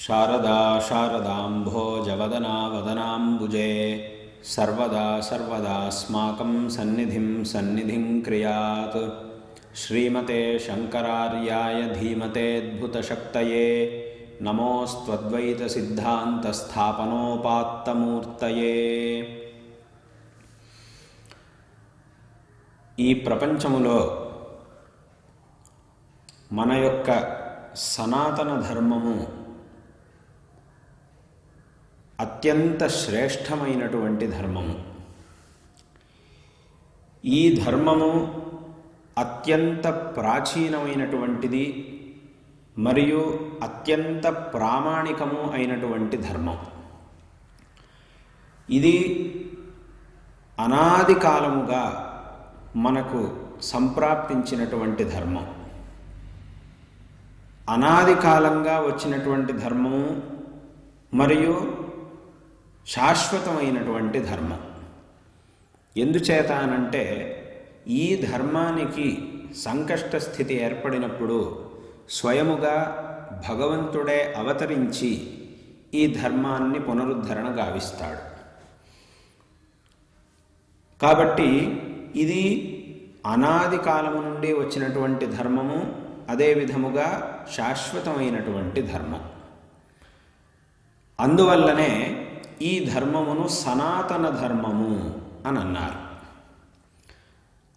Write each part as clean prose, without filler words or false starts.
शारदा शारदाम्भोजवदना वदनाम्बुजे सर्वदा सर्वदास्माकं सन्निधिं क्रियात्। श्रीमते शंकरार्याय धीमतेऽद्भुतशक्तये नमोऽस्त्वद्वैतसिद्धान्तस्थापनोपात्तमूर्तये। ఈ ప్రపంచములో మన యొక్క సనాతన ధర్మము అత్యంత శ్రేష్టమైనటువంటి ధర్మము. ఈ ధర్మము అత్యంత ప్రాచీనమైనటువంటిది మరియు అత్యంత ప్రామాణికము అయినటువంటి ధర్మం. ఇది అనాది కాలముగా మనకు సంప్రాప్తించినటువంటి ధర్మం. అనాది కాలంగా వచ్చినటువంటి ధర్మము మరియు శాశ్వతమైనటువంటి ధర్మం. ఎందుచేత అనంటే ఈ ధర్మానికి సంకష్ట స్థితి ఏర్పడినప్పుడు స్వయముగా భగవంతుడే అవతరించి ఈ ధర్మాన్ని పునరుద్ధరణ గావిస్తాడు. కాబట్టి ఇది అనాది కాలము నుండి వచ్చినటువంటి ధర్మము, అదే విధముగా శాశ్వతమైనటువంటి ధర్మం. అందువల్లనే ఈ ధర్మమును సనాతన ధర్మము అని అన్నారు.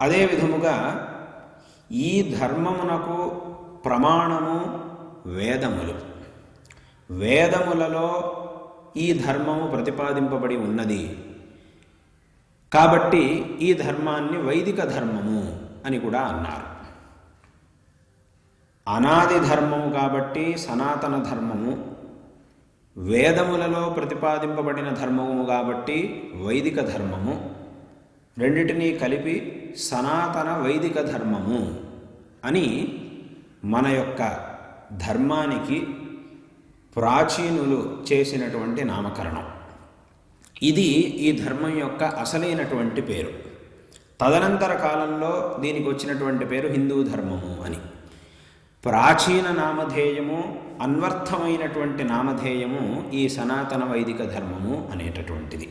అదే విధముగా ఈ ధర్మమునకు ప్రమాణము వేదములు. వేదములలో ఈ ధర్మము ప్రతిపాదింపబడి ఉన్నది కాబట్టి ఈ ధర్మాన్ని వైదిక ధర్మము అని కూడా అన్నారు. అనాది ధర్మము కాబట్టి సనాతన ధర్మము, వేదములలో ప్రతిపాదింపబడిన ధర్మము కాబట్టి వైదిక ధర్మము, రెండిటినీ కలిపి సనాతన వైదిక ధర్మము అని మన యొక్క ధర్మానికి ప్రాచీనులు చేసినటువంటి నామకరణం. ఇది ఈ ధర్మం యొక్క అసలైనటువంటి పేరు. తదనంతర కాలంలో దీనికి వచ్చినటువంటి పేరు హిందూ ధర్మము అని. ప్రాచీన నామధేయము, అన్వర్థమైనటువంటి నామధేయము ఈ సనాతన వైదిక ధర్మము అనేటటువంటిది.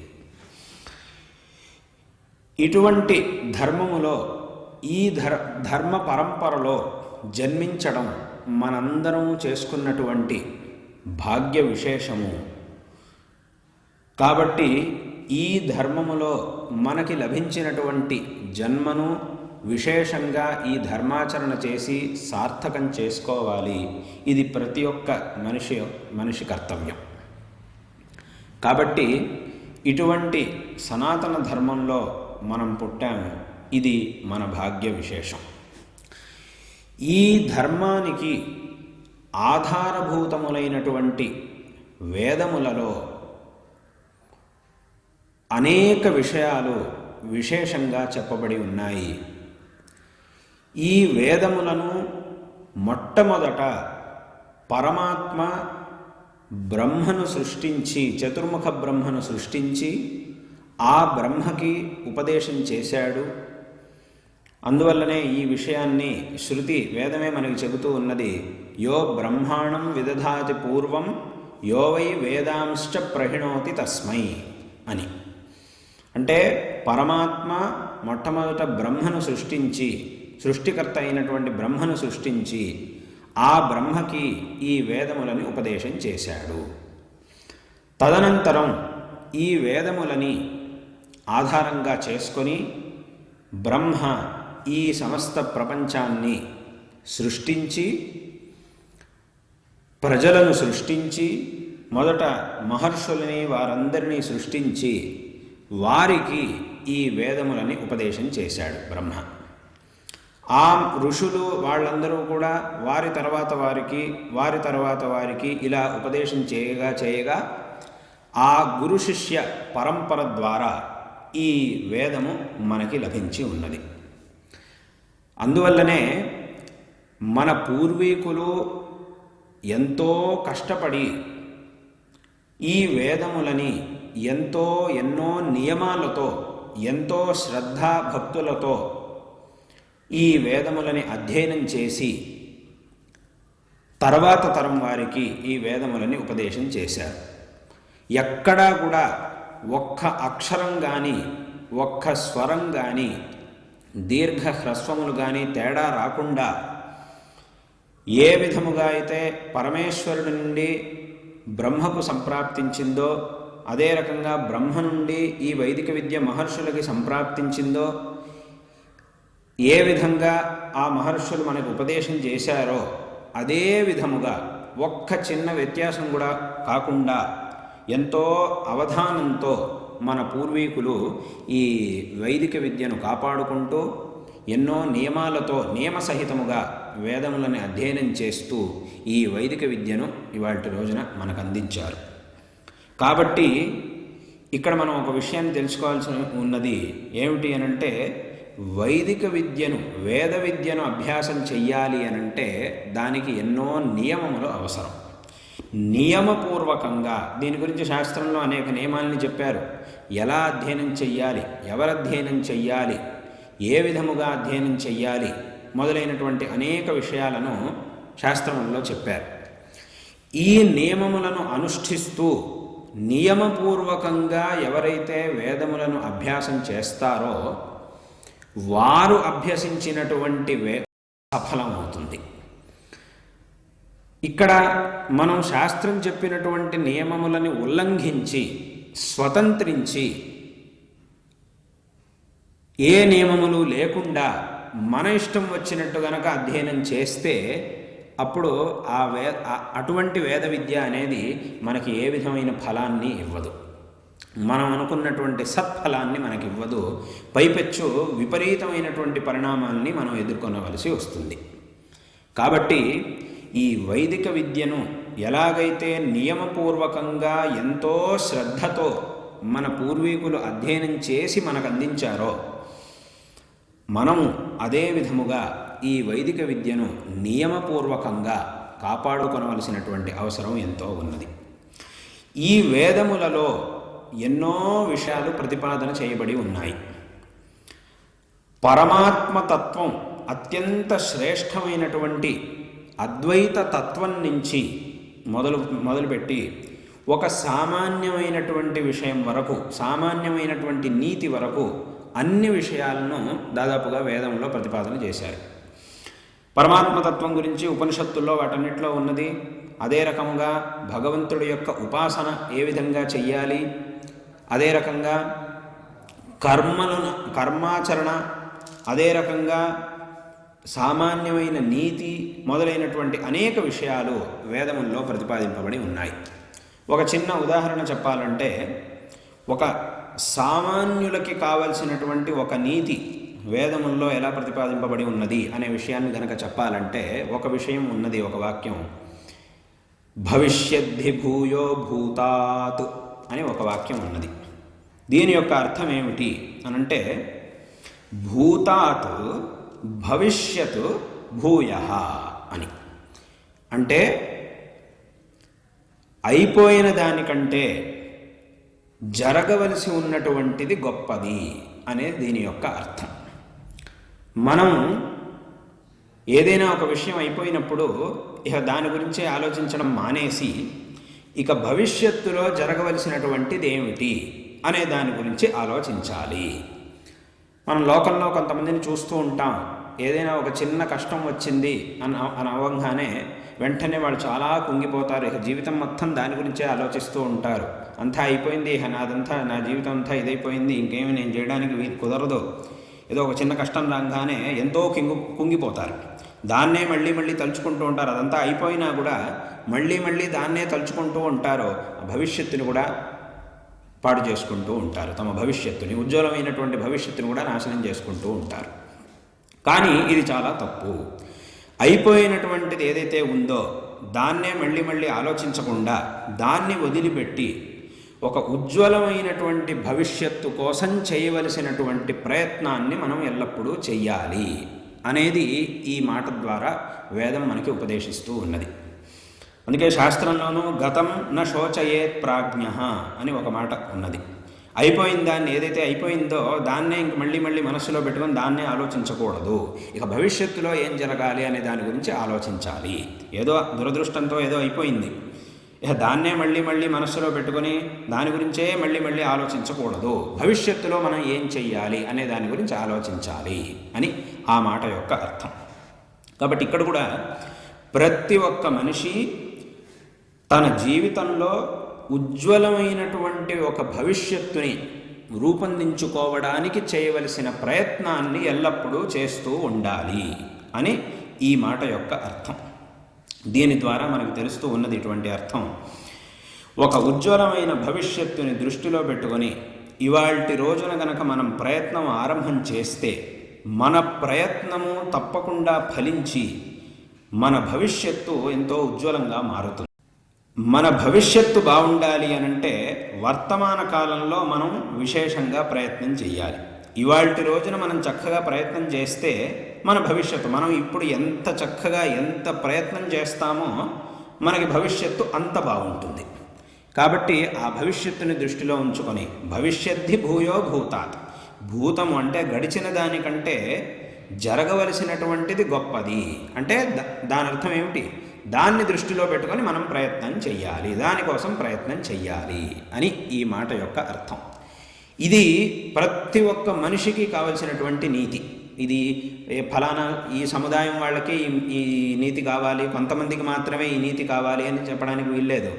ఇటువంటి ధర్మములో ఈ ధర్మ పరంపరలో జన్మించడం మనందరం చేసుకున్నటువంటి భాగ్య విశేషము. కాబట్టి ఈ ధర్మములో మనకి లభించినటువంటి జన్మను విశేషంగా ఈ ధర్మాచరణ చేసి సార్థకం చేసుకోవాలి. ఇది ప్రతి ఒక్క మనిషి కర్తవ్యం. కాబట్టి ఇటువంటి సనాతన ధర్మంలో మనం పుట్టాము. ఇది మన భాగ్య విశేషం. ఈ ధర్మానికి ఆధారభూతములైనటువంటి వేదములలో అనేక విషయాలు విశేషంగా చెప్పబడి ఉన్నాయి. ఈ వేదములను మొట్టమొదట పరమాత్మ బ్రహ్మను సృష్టించి, చతుర్ముఖ బ్రహ్మను సృష్టించి ఆ బ్రహ్మకి ఉపదేశం చేశాడు. అందువల్లనే ఈ విషయాన్ని శృతి వేదమే మనకి చెబుతూ ఉన్నది. యో బ్రహ్మాణం విదధాతి పూర్వం యో వై వేదాంశ్చ ప్రహిణోతి తస్మై అని. అంటే పరమాత్మ మొట్టమొదట బ్రహ్మను సృష్టించి, సృష్టికర్త అయినటువంటి బ్రహ్మను సృష్టించి ఆ బ్రహ్మకి ఈ వేదములని ఉపదేశం చేశాడు. తదనంతరం ఈ వేదములని ఆధారంగా చేసుకొని బ్రహ్మ ఈ సమస్త ప్రపంచాన్ని సృష్టించి, ప్రజలను సృష్టించి, మొదట మహర్షులని వారందరినీ సృష్టించి వారికి ఈ వేదములని ఉపదేశం చేశాడు బ్రహ్మ. ఆ ఋషులు వాళ్ళందరూ కూడా వారి తర్వాత వారికి ఇలా ఉపదేశం చేయగా ఆ గురు శిష్య పరంపర ద్వారా ఈ వేదము మనకి లభించి ఉన్నది. అందువల్లనే మన పూర్వీకులు ఎంతో కష్టపడి ఈ వేదములని ఎన్నో నియమాలతో, ఎంతో శ్రద్ధాభక్తులతో ఈ వేదములని అధ్యయనం చేసి తర్వాత తరం వారికి ఈ వేదములని ఉపదేశం చేశారు. ఎక్కడా కూడా ఒక్క అక్షరం కానీ ఒక్క స్వరం కానీ దీర్ఘ హ్రస్వములు కానీ తేడా రాకుండా ఏ విధముగా అయితే పరమేశ్వరుడి నుండి బ్రహ్మకు సంప్రాప్తించిందో, అదే రకంగా బ్రహ్మ నుండి ఈ వైదిక విద్య మహర్షులకి సంప్రాప్తించిందో, ఏ విధంగా ఆ మహర్షులు మనకు ఉపదేశం చేశారో అదే విధముగా ఒక్క చిన్న వ్యత్యాసం కూడా కాకుండా ఎంతో అవధానంతో మన పూర్వీకులు ఈ వైదిక విద్యను కాపాడుకుంటూ ఎన్నో నియమాలతో నియమసహితముగా వేదములను అధ్యయనం చేస్తూ ఈ వైదిక విద్యను ఇవాల్టి రోజున మనకు అందించారు. కాబట్టి ఇక్కడ మనం ఒక విషయాన్ని తెలుసుకోవాల్సి ఉన్నది ఏమిటి అనంటే, వైదిక విద్యను వేద విద్యను అభ్యాసం చెయ్యాలి అనంటే దానికి ఎన్నో నియమములు అవసరం. నియమపూర్వకంగా దీని గురించి శాస్త్రంలో అనేక నియమాలని చెప్పారు. ఎలా అధ్యయనం చెయ్యాలి, ఎవరు అధ్యయనం చెయ్యాలి, ఏ విధముగా అధ్యయనం చెయ్యాలి మొదలైనటువంటి అనేక విషయాలను శాస్త్రములలో చెప్పారు. ఈ నియమములను అనుష్ఠిస్తూ నియమపూర్వకంగా ఎవరైతే వేదములను అభ్యాసం చేస్తారో వారు అభ్యసించినటువంటి సఫలమవుతుంది. ఇక్కడ మనం శాస్త్రం చెప్పినటువంటి నియమములని ఉల్లంఘించి స్వతంత్రించి ఏ నియమములు లేకుండా మన ఇష్టం వచ్చినట్టు గనక అధ్యయనం చేస్తే అప్పుడు అటువంటి వేద విద్య అనేది మనకి ఏ విధమైన ఫలాన్ని ఇవ్వదు. మనం అనుకున్నటువంటి సత్ఫలాన్ని మనకి ఇవ్వదు. పైపెచ్చు విపరీతమైనటువంటి పరిణామాల్ని మనం ఎదుర్కొనవలసి వస్తుంది. కాబట్టి ఈ వైదిక విద్యను ఎలాగైతే నియమపూర్వకంగా ఎంతో శ్రద్ధతో మన పూర్వీకులు అధ్యయనం చేసి మనకు అందించారో మనము అదే విధముగా ఈ వైదిక విద్యను నియమపూర్వకంగా కాపాడుకొనవలసినటువంటి అవసరం ఎంతో ఉన్నది. ఈ వేదములలో ఎన్నో విషయాలు ప్రతిపాదన చేయబడి ఉన్నాయి. పరమాత్మతత్వం అత్యంత శ్రేష్టమైనటువంటి అద్వైత తత్వం నుంచి మొదలుపెట్టి ఒక సామాన్యమైనటువంటి విషయం వరకు, సామాన్యమైనటువంటి నీతి వరకు అన్ని విషయాలను దాదాపుగా వేదంలో ప్రతిపాదన చేశారు. పరమాత్మతత్వం గురించి ఉపనిషత్తుల్లో వాటన్నిటిలో ఉన్నది. అదే రకంగా భగవంతుడి యొక్క ఉపాసన ఏ విధంగా చెయ్యాలి, అదే రకంగా కర్మాచరణ, అదే రకంగా సామాన్యమైన నీతి మొదలైనటువంటి అనేక విషయాలు వేదముల్లో ప్రతిపాదింపబడి ఉన్నాయి. ఒక చిన్న ఉదాహరణ చెప్పాలంటే, ఒక సామాన్యులకి కావలసినటువంటి ఒక నీతి వేదముల్లో ఎలా ప్రతిపాదింపబడి ఉన్నది అనే విషయాన్ని గనక చెప్పాలంటే ఒక విషయం ఉన్నది, ఒక వాక్యం, భవిష్యద్ధి భూయో భూతాత్ అని ఒక వాక్యం ఉన్నది. దీని యొక్క అర్థం ఏమిటి అనంటే, భూతాత్ భవిష్యత్ భూయః అని. అంటే అయిపోయిన దానికంటే జరగవలసి ఉన్నటువంటిది గొప్పది అనేది దీని యొక్క అర్థం. మనం ఏదైనా ఒక విషయం అయిపోయినప్పుడు ఇక దాని గురించే ఆలోచించడం మానేసి ఇక భవిష్యత్తులో జరగవలసినటువంటిది ఏమిటి అనే దాని గురించి ఆలోచించాలి. మనం లోకంలో కొంతమందిని చూస్తూ ఉంటాం. ఏదైనా ఒక చిన్న కష్టం వచ్చింది అని అవ్వగానే వెంటనే వాళ్ళు చాలా కుంగిపోతారు. ఇక జీవితం మొత్తం దాని గురించే ఆలోచిస్తూ ఉంటారు. అంతా అయిపోయింది, ఇక నా జీవితం అంతా ఇదైపోయింది, ఇంకేమి నేను చేయడానికి కుదరదు. ఏదో ఒక చిన్న కష్టం రాగానే ఎంతో కుంగిపోతారు. దాన్నే మళ్ళీ మళ్ళీ తలుచుకుంటూ ఉంటారు. అదంతా అయిపోయినా కూడా మళ్ళీ దాన్నే తలుచుకుంటూ ఉంటారు. భవిష్యత్తుని కూడా పాడు చేసుకుంటూ ఉంటారు. తమ భవిష్యత్తుని, ఉజ్వలమైనటువంటి భవిష్యత్తుని కూడా నాశనం చేసుకుంటూ ఉంటారు. కానీ ఇది చాలా తప్పు. అయిపోయినటువంటిది ఏదైతే ఉందో దాన్నే మళ్ళీ ఆలోచించకుండా దాన్ని వదిలిపెట్టి ఒక ఉజ్వలమైనటువంటి భవిష్యత్తు కోసం చేయవలసినటువంటి ప్రయత్నాన్ని మనం ఎల్లప్పుడూ చెయ్యాలి అనేది ఈ మాట ద్వారా వేదం మనకి ఉపదేశిస్తూ ఉన్నది. అందుకే శాస్త్రంలోనూ గతం న శోచయేత్ ప్రాజ్ఞ అని ఒక మాట ఉన్నది. అయిపోయిన దాన్ని ఏదైతే అయిపోయిందో దాన్నే ఇంక మళ్ళీ మళ్ళీ మనస్సులో పెట్టుకొని దాన్నే ఆలోచించకూడదు. ఇక భవిష్యత్తులో ఏం జరగాలి అనే దాని గురించి ఆలోచించాలి. ఏదో దురదృష్టంతో ఏదో అయిపోయింది, ఇక దాన్నే మళ్ళీ మళ్ళీ మనస్సులో పెట్టుకొని దాని గురించే మళ్ళీ మళ్ళీ ఆలోచించకూడదు. భవిష్యత్తులో మనం ఏం చెయ్యాలి అనే దాని గురించి ఆలోచించాలి అని ఆ మాట యొక్క అర్థం. కాబట్టి ఇక్కడ కూడా ప్రతి ఒక్క మనిషి తన జీవితంలో ఉజ్వలమైనటువంటి ఒక భవిష్యత్తుని రూపొందించుకోవడానికి చేయవలసిన ప్రయత్నాన్ని ఎల్లప్పుడూ చేస్తూ ఉండాలి అని ఈ మాట యొక్క అర్థం. దీని ద్వారా మనకు తెలుస్తూ ఉన్నది ఇటువంటి అర్థం. ఒక ఉజ్వలమైన భవిష్యత్తుని దృష్టిలో పెట్టుకొని ఇవాల్టి రోజున గనక మనం ప్రయత్నం ఆరంభం చేస్తే మన ప్రయత్నము తప్పకుండా ఫలించి మన భవిష్యత్తు ఎంతో ఉజ్వలంగా మారుతుంది. మన భవిష్యత్తు బాగుండాలి అనంటే వర్తమాన కాలంలో మనం విశేషంగా ప్రయత్నం చేయాలి. ఇవాల్టి రోజున మనం చక్కగా ప్రయత్నం చేస్తే మన భవిష్యత్తు, మనం ఇప్పుడు ఎంత చక్కగా ఎంత ప్రయత్నం చేస్తామో మనకి భవిష్యత్తు అంత బాగుంటుంది. కాబట్టి ఆ భవిష్యత్తుని దృష్టిలో ఉంచుకొని భవిష్యద్ధి భూయో భూతాత్, భూతము అంటే గడిచిన దానికంటే జరగవలసినటువంటిది గొప్పది అంటే దాని అర్థం ఏమిటి? దాన్ని దృష్టిలో పెట్టుకొని మనం ప్రయత్నం చెయ్యాలి, దానికోసం ప్రయత్నం చెయ్యాలి అని ఈ మాట యొక్క అర్థం. ఇది ప్రతి ఒక్క మనిషికి కావలసినటువంటి నీతి. ఇది ఫలానా ఈ సముదాయం వాళ్ళకి ఈ నీతి కావాలి, కొంతమందికి మాత్రమే ఈ నీతి కావాలి అని చెప్పడానికి వీల్లేదు.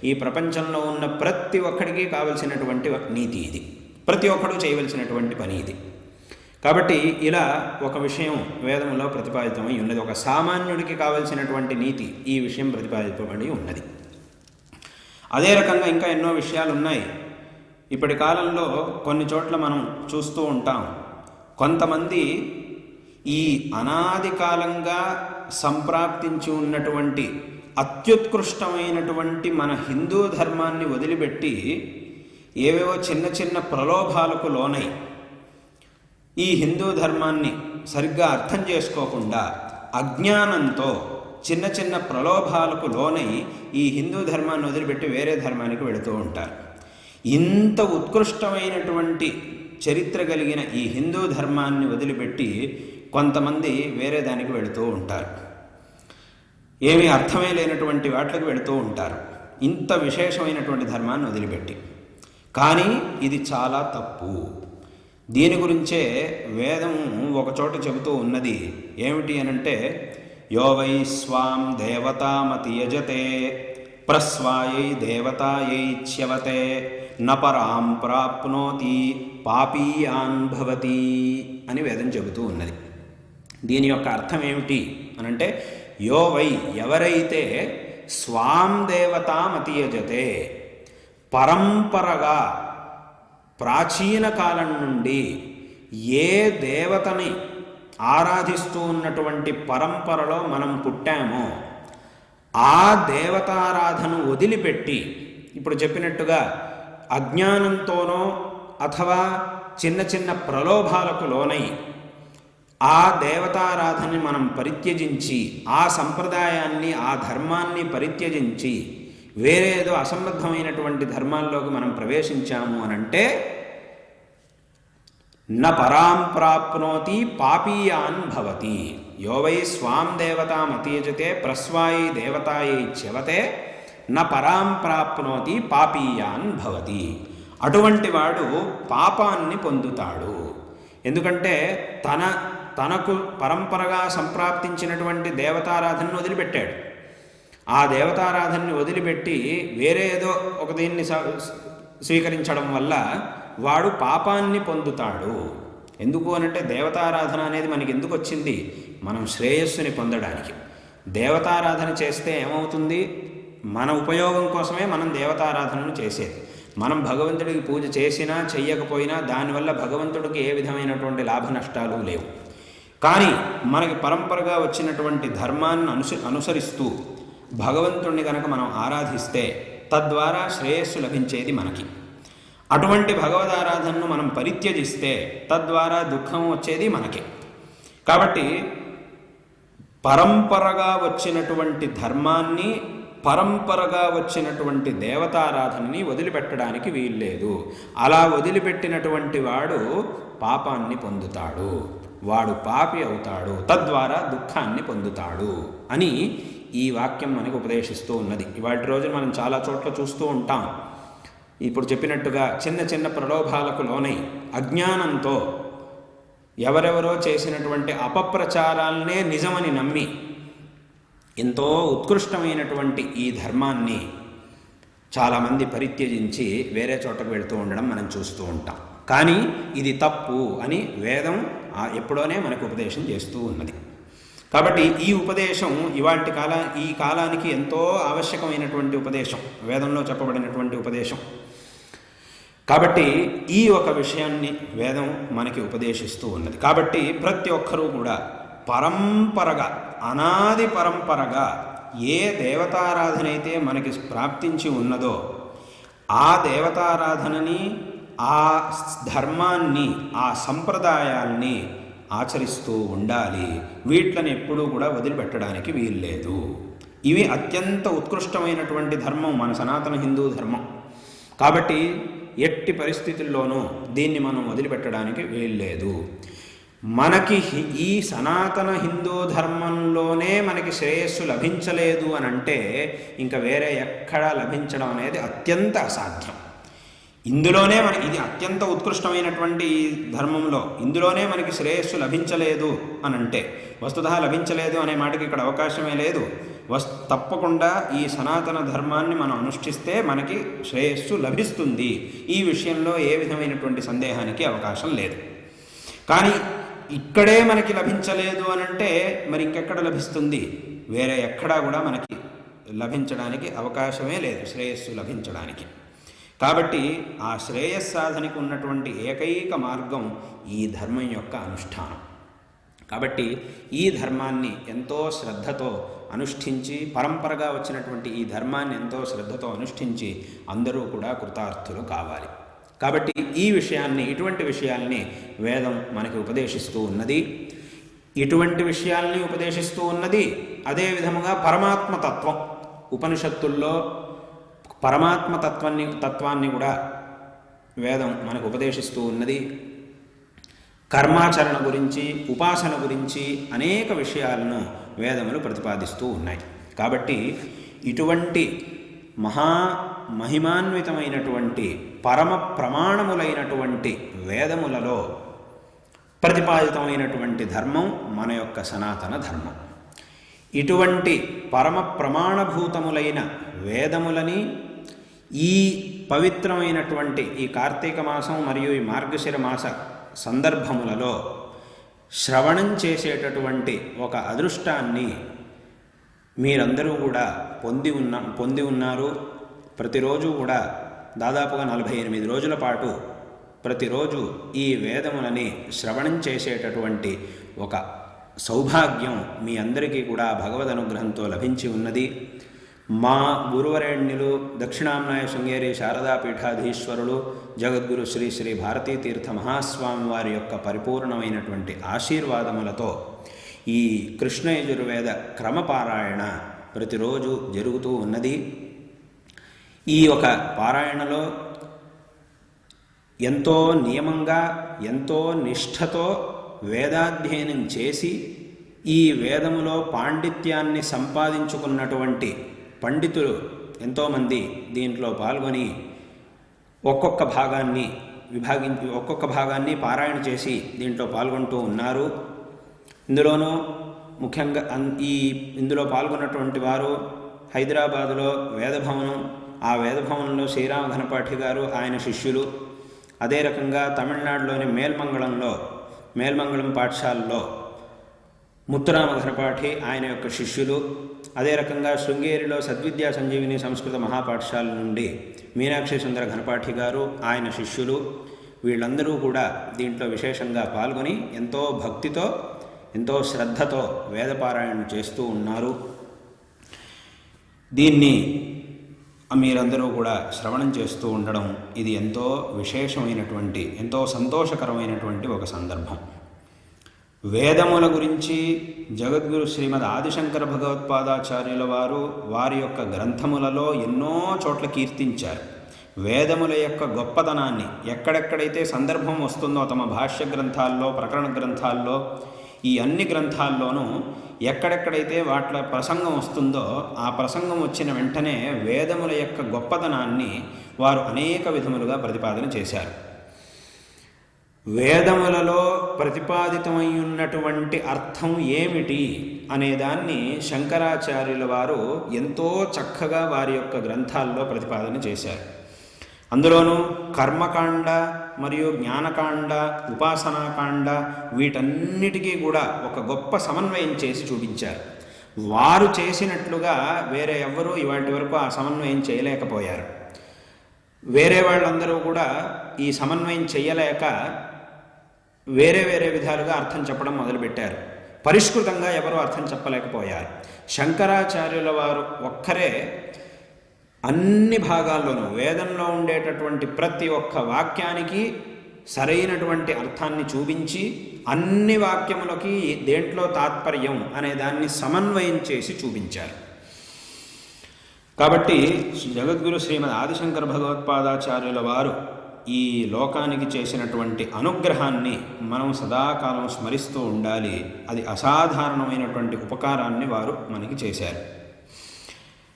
ఈ ప్రపంచంలో ఉన్న ప్రతి ఒక్కడికి కావలసినటువంటి నీతి ఇది, ప్రతి ఒక్కడు చేయవలసినటువంటి పని ఇది. కాబట్టి ఇలా ఒక విషయం వేదంలో ప్రతిపాదితమై ఉన్నది. ఒక సామాన్యుడికి కావలసినటువంటి నీతి ఈ విషయం ప్రతిపాదితమై ఉన్నది. అదే రకంగా ఇంకా ఎన్నో విషయాలు ఉన్నాయి. ఇప్పటి కాలంలో కొన్ని చోట్ల మనం చూస్తూ ఉంటాం, కొంతమంది ఈ అనాది కాలంగా సంప్రాప్తించి ఉన్నటువంటి అత్యుత్కృష్టమైనటువంటి మన హిందూ ధర్మాన్ని వదిలిపెట్టి ఏవేవో చిన్న చిన్న ప్రలోభాలకు లోనై ఈ హిందూ ధర్మాన్ని సరిగ్గా అర్థం చేసుకోకుండా అజ్ఞానంతో చిన్న చిన్న ప్రలోభాలకు లోనై ఈ హిందూ ధర్మాన్ని వదిలిపెట్టి వేరే ధర్మానికి వెళుతూ ఉంటారు. ఇంత ఉత్కృష్టమైనటువంటి చరిత్ర కలిగిన ఈ హిందూ ధర్మాన్ని వదిలిపెట్టి కొంతమంది వేరే దానికి వెళుతూ ఉంటారు, ఏమీ అర్థమే లేనటువంటి వాటికి వెళుతూ ఉంటారు, ఇంత విశేషమైనటువంటి ధర్మాన్ని వదిలిపెట్టి. కానీ ఇది చాలా తప్పు. దీని గురించే వేదము ఒకచోట చెబుతూ ఉన్నది. ఏమిటి అనంటే, యో వై స్వాం దేవతామతి యజతే ప్రస్వాయై దేవతాయైచ్యవతే నపరాం ప్రాప్నోతి పాపీయాన్ భవతి అని వేదం చెబుతూ ఉన్నది. దీని యొక్క అర్థం ఏమిటి అనంటే, యో వై ఎవరైతే స్వాం దేవతామతి యజతే పరంపరగా ప్రాచీన కాలం నుండి ఏ దేవతని ఆరాధిస్తూ ఉన్నటువంటి పరంపరలో మనం పుట్టామో ఆ దేవతారాధను వదిలిపెట్టి, ఇప్పుడు చెప్పినట్టుగా అజ్ఞానంతోనో అథవా చిన్న చిన్న ప్రలోభాలకు లోనై ఆ దేవతారాధనని మనం పరిత్యజించి, ఆ సంప్రదాయాన్ని ఆ ధర్మాన్ని పరిత్యజించి వేరేదో అసంబద్ధమైనటువంటి ధర్మాల్లోకి మనం ప్రవేశించాము అనంటే న పరాం ప్రాప్నోతి పాపీయాన్ భవతి. యో వై స్వాం దేవతామతీయజతే ప్రస్వాయి దేవతాయై చ్యవతే న పరాం ప్రాప్నోతి పాపీయాన్ భవతి. అటువంటి వాడు పాపాన్ని పొందుతాడు. ఎందుకంటే తనకు పరంపరగా సంప్రాప్తించినటువంటి దేవతారాధనను వదిలిపెట్టాడు. ఆ దేవతారాధనని వదిలిపెట్టి వేరే ఏదో ఒక దీన్ని స్వీకరించడం వల్ల వాడు పాపాన్ని పొందుతాడు. ఎందుకు అనంటే దేవతారాధన అనేది మనకి ఎందుకు వచ్చింది? మనం శ్రేయస్సుని పొందడానికి. దేవతారాధన చేస్తే ఏమవుతుంది? మన ఉపయోగం కోసమే మనం దేవతారాధనను చేసేది. మనం భగవంతుడికి పూజ చేసినా చెయ్యకపోయినా దానివల్ల భగవంతుడికి ఏ విధమైనటువంటి లాభ నష్టాలు లేవు. కానీ మనకి పరంపరగా వచ్చినటువంటి ధర్మాన్ని అనుసరిస్తూ భగవంతుణ్ణి కనుక మనం ఆరాధిస్తే తద్వారా శ్రేయస్సు లభించేది మనకి. అటువంటి భగవదారాధనను మనం పరిత్యజిస్తే తద్వారా దుఃఖం వచ్చేది మనకే. కాబట్టి పరంపరగా వచ్చినటువంటి ధర్మాన్ని పరంపరగా వచ్చినటువంటి దేవతారాధనని వదిలిపెట్టడానికి వీల్లేదు. అలా వదిలిపెట్టినటువంటి వాడు పాపాన్ని పొందుతాడు, వాడు పాపి అవుతాడు, తద్వారా దుఃఖాన్ని పొందుతాడు అని ఈ వాక్యం మనకు ఉపదేశిస్తూ ఉన్నది. ఇవాటి రోజున మనం చాలా చోట్ల చూస్తూ ఉంటాం. ఇప్పుడు చెప్పినట్టుగా చిన్న చిన్న ప్రలోభాలకు లోనై అజ్ఞానంతో ఎవరెవరో చేసినటువంటి అపప్రచారాలనే నిజమని నమ్మి ఎంతో ఉత్కృష్టమైనటువంటి ఈ ధర్మాన్ని చాలామంది పరిత్యజించి వేరే చోటకు వెళుతూ ఉండడం మనం చూస్తూ ఉంటాం. కానీ ఇది తప్పు అని వేదం ఎప్పుడోనే మనకు ఉపదేశం చేస్తూ ఉన్నది. కాబట్టి ఈ ఉపదేశం ఈ కాలానికి ఎంతో ఆవశ్యకమైనటువంటి ఉపదేశం, వేదంలో చెప్పబడినటువంటి ఉపదేశం. కాబట్టి ఈ ఒక విషయాన్ని వేదం మనకి ఉపదేశిస్తూ ఉన్నది. కాబట్టి ప్రతి ఒక్కరూ కూడా పరంపరగా, అనాది పరంపరగా ఏ దేవతారాధన అయితే మనకి ప్రాప్తించి ఉన్నదో ఆ దేవతారాధనని, ఆ ధర్మాన్ని, ఆ సంప్రదాయాల్ని ఆచరిస్తూ ఉండాలి. వీటిని ఎప్పుడూ కూడా వదిలిపెట్టడానికి వీల్లేదు. ఇవి అత్యంత ఉత్కృష్టమైనటువంటి ధర్మం, మన సనాతన హిందూ ధర్మం. కాబట్టి ఎట్టి పరిస్థితుల్లోనూ దీన్ని మనం వదిలిపెట్టడానికి వీల్లేదు. మనకి ఈ సనాతన హిందూ ధర్మంలోనే మనకి శ్రేయస్సు లభించలేదు అని అంటే ఇంకా వేరే ఎక్కడా లభించడం అనేది అత్యంత అసాధ్యం. ఇందులోనే ఇది అత్యంత ఉత్కృష్టమైనటువంటి ధర్మంలో ఇందులోనే మనకి శ్రేయస్సు లభించలేదు అని అంటే వస్తుతః లభించలేదు అనే మాటకి ఇక్కడ అవకాశమే లేదు. తప్పకుండా ఈ సనాతన ధర్మాన్ని మనం అనుష్ఠిస్తే మనకి శ్రేయస్సు లభిస్తుంది. ఈ విషయంలో ఏ విధమైనటువంటి సందేహానికి అవకాశం లేదు. కానీ ఇక్కడే మనకి లభించలేదు అని అంటే మరి ఇంకెక్కడ లభిస్తుంది? వేరే ఎక్కడా కూడా మనకి లభించడానికి అవకాశమే లేదు, శ్రేయస్సు లభించడానికి. కాబట్టి ఆ శ్రేయస్సాధనకు ఉన్నటువంటి ఏకైక మార్గం ఈ ధర్మం యొక్క అనుష్ఠానం. కాబట్టి ఈ ధర్మాన్ని ఎంతో శ్రద్ధతో అనుష్ఠించి, పరంపరగా వచ్చినటువంటి ఈ ధర్మాన్ని ఎంతో శ్రద్ధతో అనుష్ఠించి అందరూ కూడా కృతార్థులు కావాలి. కాబట్టి ఈ విషయాన్ని, ఇటువంటి విషయాల్ని వేదం మనకి ఉపదేశిస్తూ ఉన్నది. ఇటువంటి విషయాల్ని ఉపదేశిస్తూ ఉన్నది. అదేవిధముగా పరమాత్మతత్వం, ఉపనిషత్తుల్లో పరమాత్మతత్వాన్ని కూడా వేదం మనకు ఉపదేశిస్తూ ఉన్నది. కర్మాచరణ గురించి, ఉపాసన గురించి అనేక విషయాలను వేదములు ప్రతిపాదిస్తూ ఉన్నాయి. కాబట్టి ఇటువంటి మహిమాన్వితమైనటువంటి పరమ ప్రమాణములైనటువంటి వేదములలో ప్రతిపాదితమైనటువంటి ధర్మం మన యొక్క సనాతన ధర్మం. ఇటువంటి పరమ ప్రమాణభూతములైన వేదములని ఈ పవిత్రమైనటువంటి ఈ కార్తీక మాసం మరియు ఈ మార్గశిర మాస సందర్భములలో శ్రవణం చేసేటటువంటి ఒక అదృష్టాన్ని మీరందరూ కూడా పొంది ఉన్నారు. ప్రతిరోజు కూడా దాదాపుగా 48 రోజుల పాటు ప్రతిరోజు ఈ వేదములని శ్రవణం చేసేటటువంటి ఒక సౌభాగ్యం మీ అందరికీ కూడా భగవద్ అనుగ్రహంతో లభించి ఉన్నది. మా గురువరేణ్యులు దక్షిణామ్నాయ శృంగేరి శారదాపీఠాధీశ్వరులు జగద్గురు శ్రీ శ్రీ భారతీతీర్థ మహాస్వామి వారి యొక్క పరిపూర్ణమైనటువంటి ఆశీర్వాదములతో ఈ కృష్ణ యజుర్వేద క్రమపారాయణ ప్రతిరోజు జరుగుతూ ఉన్నది. ఈ ఒక పారాయణలో ఎంతో నియమంగా, ఎంతో నిష్ఠతో వేదాధ్యయనం చేసి ఈ వేదములో పాండిత్యాన్ని సంపాదించుకున్నటువంటి పండితులు ఎంతోమంది దీంట్లో పాల్గొని ఒక్కొక్క భాగాన్ని పారాయణ చేసి దీంట్లో పాల్గొంటూ ఉన్నారు. ఇందులోనూ ముఖ్యంగా ఇందులో పాల్గొన్నటువంటి వారు హైదరాబాదులో వేదభవనం, ఆ వేదభవనంలో శ్రీరామ ఘనపాఠి గారు, ఆయన శిష్యులు. అదే రకంగా తమిళనాడులోని మేల్మంగళం పాఠశాలలో ముత్తురామ ఘనపాఠి, ఆయన యొక్క శిష్యులు. అదే రకంగా శృంగేరిలో సద్విద్యా సంజీవిని సంస్కృత మహాపాఠశాల నుండి మీనాక్షి సుందర ఘనపాఠి గారు, ఆయన శిష్యులు. వీళ్ళందరూ కూడా దీంట్లో విశేషంగా పాల్గొని ఎంతో భక్తితో, ఎంతో శ్రద్ధతో వేదపారాయణ చేస్తూ ఉన్నారు. దీన్ని మీరందరూ కూడా శ్రవణం చేస్తూ ఉండడం ఇది ఎంతో విశేషమైనటువంటి, ఎంతో సంతోషకరమైనటువంటి ఒక సందర్భం. వేదముల గురించి జగద్గురు శ్రీమద్ ఆదిశంకర భగవత్పాదాచార్యుల వారు వారి యొక్క గ్రంథములలో ఎన్నో చోట్ల కీర్తించారు. వేదముల యొక్క గొప్పతనాన్ని ఎక్కడెక్కడైతే సందర్భం వస్తుందో తమ భాష్య గ్రంథాల్లో, ప్రకరణ గ్రంథాల్లో, ఈ అన్ని గ్రంథాల్లోనూ ఎక్కడెక్కడైతే వాటి ప్రసంగం వస్తుందో ఆ ప్రసంగం వచ్చిన వెంటనే వేదముల యొక్క గొప్పతనాన్ని వారు అనేక విధములుగా ప్రతిపాదన చేశారు. వేదములలో ప్రతిపాదితమై ఉన్నటువంటి అర్థం ఏమిటి అనేదాన్ని శంకరాచార్యుల వారు ఎంతో చక్కగా వారి యొక్క గ్రంథాల్లో ప్రతిపాదన చేశారు. అందులోనూ కర్మకాండ మరియు జ్ఞానకాండ, ఉపాసనాకాండ వీటన్నిటికీ కూడా ఒక గొప్ప సమన్వయం చేసి చూపించారు. వారు చేసినట్లుగా వేరే ఎవ్వరూ ఇవాటి వరకు ఆ సమన్వయం చేయలేకపోయారు. వేరే వాళ్ళందరూ కూడా ఈ సమన్వయం చేయలేక వేరే వేరే విధాలుగా అర్థం చెప్పడం మొదలుపెట్టారు. పరిష్కృతంగా ఎవరూ అర్థం చెప్పలేకపోయారు. శంకరాచార్యుల వారు ఒక్కరే అన్ని భాగాల్లోనూ వేదంలో ఉండేటటువంటి ప్రతి ఒక్క వాక్యానికి సరైనటువంటి అర్థాన్ని చూపించి అన్ని వాక్యములకి దేంట్లో తాత్పర్యం అనే దాన్ని సమన్వయం చేసి చూపించారు. కాబట్టి జగద్గురు శ్రీమద్ ఆదిశంకర భగవత్పాదాచార్యుల వారు ఈ లోకానికి చేసినటువంటి అనుగ్రహాన్ని మనం సదాకాలం స్మరిస్తూ ఉండాలి. అది అసాధారణమైనటువంటి ఉపకారాన్ని వారు మనకి చేశారు.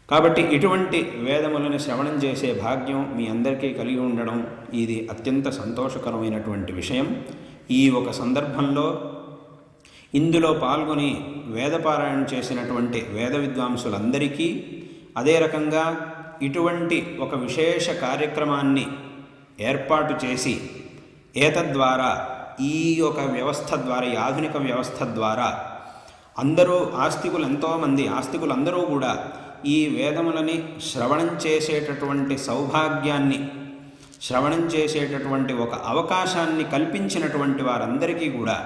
కాబట్టి ఇటువంటి వేదములను శ్రవణం చేసే భాగ్యం మీ అందరికీ కలిగి ఉండడం ఇది అత్యంత సంతోషకరమైనటువంటి విషయం. ఈ ఒక సందర్భంలో ఇందులో పాల్గొని వేదపారాయణ చేసినటువంటి వేద విద్వాంసులందరికీ, అదే రకంగా ఇటువంటి ఒక విశేష కార్యక్రమాన్ని ఏర్పాటు చేసి ఏతద్వారా ఈ యొక్క వ్యవస్థ ద్వారా, ఈ ఆధునిక వ్యవస్థ ద్వారా అందరూ ఎంతోమంది ఆస్తికులందరూ కూడా ఈ వేదములని శ్రవణం చేసేటటువంటి సౌభాగ్యాన్ని, శ్రవణం చేసేటటువంటి ఒక అవకాశాన్ని కల్పించినటువంటి వారందరికీ కూడా,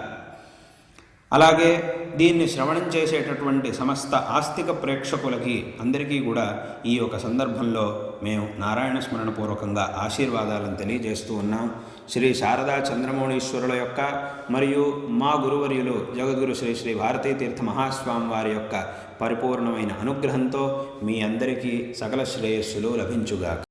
అలాగే దీన్ని శ్రవణం చేసేటటువంటి సమస్త ఆస్తిక ప్రేక్షకులకి అందరికీ కూడా ఈ యొక్క సందర్భంలో మేము నారాయణ స్మరణ పూర్వకంగా ఆశీర్వాదాలను తెలియజేస్తూ ఉన్నాం. శ్రీ శారదా చంద్రమౌళీశ్వరుల యొక్క మరియు మా గురువర్యులు జగద్గురు శ్రీ శ్రీ భారతీ తీర్థ మహాస్వామి వారి యొక్క పరిపూర్ణమైన అనుగ్రహంతో మీ అందరికీ సకల శ్రేయస్సులు లభించుగాక.